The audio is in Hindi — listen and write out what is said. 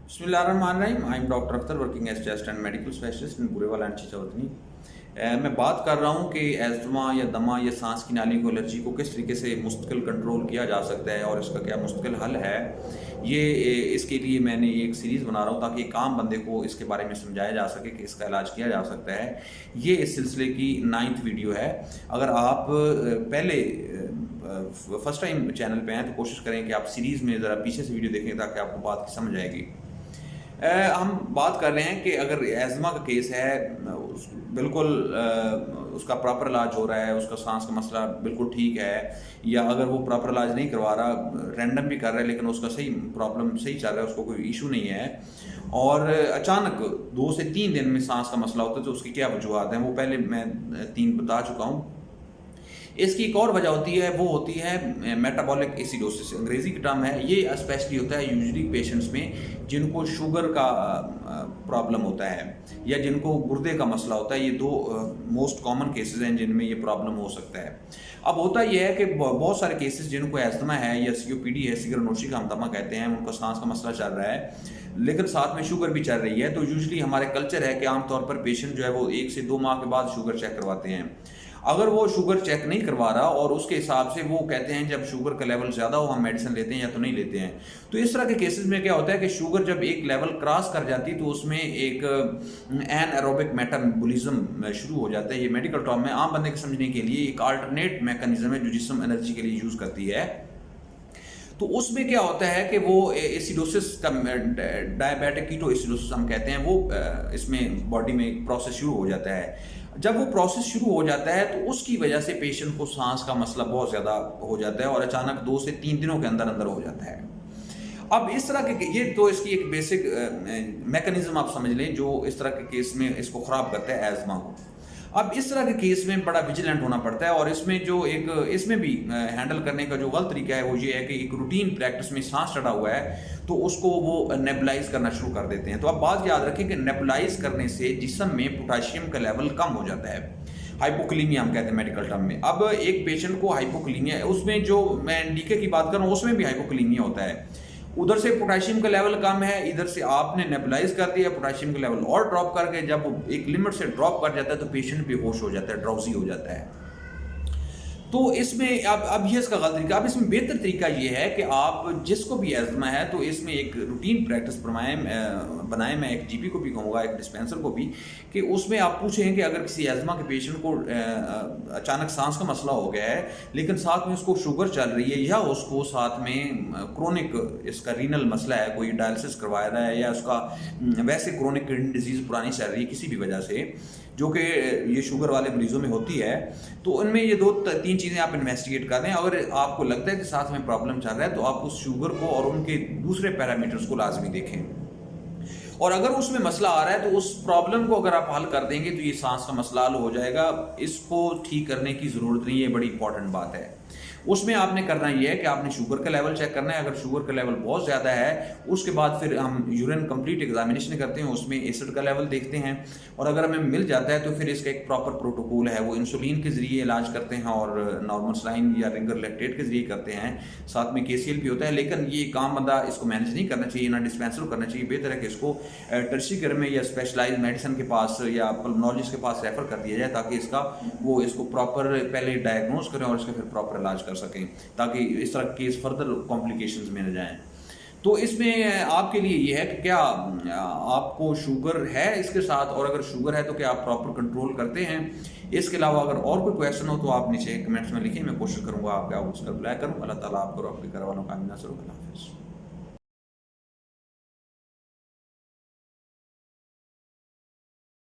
बिस्मिल्लाहिर्रहमानिर्रहीम। I am doctor Akhtar working as chest and medical specialist in Burewala and Chichawatni. मैं बात कर रहा हूँ कि एस्थमा या दमा या सांस की नाली को एलर्जी को किस तरीके से मुस्तकिल कंट्रोल किया जा सकता है और इसका क्या मुस्तकिल हल है। ये इसके लिए मैंने एक सीरीज़ बना रहा हूँ ताकि एक आम बंदे को इसके बारे में समझाया जा सके कि इसका इलाज किया जा सकता है। ये इस सिलसिले की 9th वीडियो है। अगर आप पहले फर्स्ट टाइम चैनल पे हैं तो कोशिश करें कि आप सीरीज़ में ज़रा पीछे से वीडियो देखें ताकि आपको बात की समझ आएगी। हम बात कर रहे हैं कि अगर एज़मा का केस है, बिल्कुल उसका प्रॉपर इलाज हो रहा है, उसका सांस का मसला बिल्कुल ठीक है, या अगर वो प्रॉपर इलाज नहीं करवा रहा, रैंडम भी कर रहा है लेकिन उसका सही प्रॉब्लम सही चल रहा है, उसको कोई इशू नहीं है, और अचानक 2 से 3 दिन में सांस का मसला होता है, तो उसकी क्या वजूहत हैं वो पहले मैं 3 बता चुका हूँ। इसकी एक और वजह होती है, वो होती है मेटाबॉलिक एसिडोसिस, अंग्रेजी की टर्म है। ये स्पेशली होता है यूजुअली पेशेंट्स में जिनको शुगर का प्रॉब्लम होता है या जिनको गुर्दे का मसला होता है। ये 2 मोस्ट कॉमन केसेस हैं जिनमें ये प्रॉब्लम हो सकता है। अब होता यह है कि बहुत सारे केसेस जिनको एस्थमा है या सीओपीडी है, सिगरेट का हम दमा कहते हैं, उनका सांस का मसला चल रहा है लेकिन साथ में शुगर भी चल रही है। तो यूजुअली हमारे कल्चर है कि आमतौर पर पेशेंट जो है वो 1 से 2 माह के बाद शुगर चेक करवाते हैं। अगर वो शुगर चेक नहीं करवा रहा और उसके हिसाब से वो कहते हैं जब शुगर का लेवल ज़्यादा हो हम मेडिसिन लेते हैं या तो नहीं लेते हैं, तो इस तरह के केसेस में क्या होता है कि शुगर जब एक लेवल क्रॉस कर जाती है तो उसमें एक एनारोबिक मेटाबॉलिज्म शुरू हो जाता है। ये मेडिकल टर्म में आम बंदे के समझने के लिए एक अल्टरनेट मैकेनिज्म है जो जिस्म एनर्जी के लिए यूज़ करती है। तो उसमें क्या होता है कि वो एसिडोसिस का डायबिटिक कीटोएसिडोसिस हम कहते हैं, वो इसमें बॉडी में एक प्रोसेस शुरू हो जाता है। जब वो प्रोसेस शुरू हो जाता है तो उसकी वजह से पेशेंट को सांस का मसला बहुत ज़्यादा हो जाता है और अचानक 2 से 3 दिनों के अंदर अंदर हो जाता है। अब इस तरह के ये तो इसकी एक बेसिक मैकेनिज्म आप समझ लें जो इस तरह के केस में इसको ख़राब करता है एज़मा को। अब इस तरह के केस में बड़ा विजिलेंट होना पड़ता है और इसमें भी हैंडल करने का जो गलत तरीका है वो ये है कि एक रूटीन प्रैक्टिस में सांस चढ़ा हुआ है तो उसको वो नेबुलाइज करना शुरू कर देते हैं। तो अब बात याद रखें कि नेबुलाइज करने से जिस्म में पोटाशियम का लेवल कम हो जाता है, हाइपोकलीमिया हम कहते हैं मेडिकल टर्म में। अब एक पेशेंट को हाइपोकलीमिया, उसमें जो मैं डीके की बात कर रहा हूँ उसमें भी हाइपोकलीमिया होता है। उधर से पोटेशियम का लेवल कम है, इधर से आपने नेबुलाइज कर दिया, पोटेशियम का लेवल और ड्रॉप करके जब एक लिमिट से ड्रॉप कर जाता है तो पेशेंट बेहोश हो जाता है, ड्राउजी हो जाता है। तो इसमें अब ये इसका गलत तरीका। अब इसमें बेहतर तरीका ये है कि आप जिसको भी एज़मा है तो इसमें एक रूटीन प्रैक्टिस बनाएं। मैं एक जीपी को भी कहूँगा, एक डिस्पेंसर को भी, कि उसमें आप पूछें कि अगर किसी एज़मा के पेशेंट को अचानक सांस का मसला हो गया है लेकिन साथ में उसको शुगर चल रही है या उसको साथ में क्रोनिक इसका रीनल मसला है, कोई डायलिसिस करवा रहा है या उसका वैसे क्रोनिक किडनी डिजीज़ पुरानी चल रही है किसी भी वजह से, जो कि ये शुगर वाले मरीजों में होती है, तो उनमें ये 2-3 चीज़ें आप इन्वेस्टिगेट कर लें। अगर आपको लगता है कि साथ में प्रॉब्लम चल रहा है तो आप उस शुगर को और उनके दूसरे पैरामीटर्स को लाजमी देखें, और अगर उसमें मसला आ रहा है तो उस प्रॉब्लम को अगर आप हल कर देंगे तो ये सांस का मसला हल हो जाएगा। इसको ठीक करने की ज़रूरत नहीं है, बड़ी इंपॉर्टेंट बात है। उसमें आपने करना ये है कि आपने शुगर का लेवल चेक करना है। अगर शुगर का लेवल बहुत ज़्यादा है उसके बाद फिर हम यूरिन कंप्लीट एग्जामिनेशन करते हैं, उसमें एसिड का लेवल देखते हैं, और अगर हमें मिल जाता है तो फिर इसका एक प्रॉपर प्रोटोकॉल है, वो इंसुलिन के ज़रिए इलाज करते हैं और नॉर्मल सलाइन या रिंगर लैक्टेट के ज़रिए करते हैं, साथ में केसीएल भी होता है। लेकिन ये काम बंदा इसको मैनेज नहीं करना चाहिए, ना डिस्पेंसर करना चाहिए। बेहतर है कि इसको टर्शियरी केयर में या स्पेशलाइज्ड मेडिसिन के पास या पल्मोनोलॉजिस्ट के पास रेफर कर दिया जाए ताकि इसको प्रॉपर पहले डायग्नोज करें और इसका फिर प्रॉपर इलाज कर सकें ताकि इस तरह केस फर्दर कॉम्प्लिकेशंस में न जाएं। तो इसमें आपके लिए ये है कि क्या आपको शुगर है इसके साथ, और अगर शुगर है तो क्या आप प्रॉपर कंट्रोल करते हैं। इसके अलावा अगर और कोई क्वेश्चन हो तो आप नीचे कमेंट्स में लिखिए, मैं कोशिश करूंगा आपका उसका रिप्लाई करूँ। अल्लाह ताला आपको और आपके घरवालों का आमीन। हाफिज़।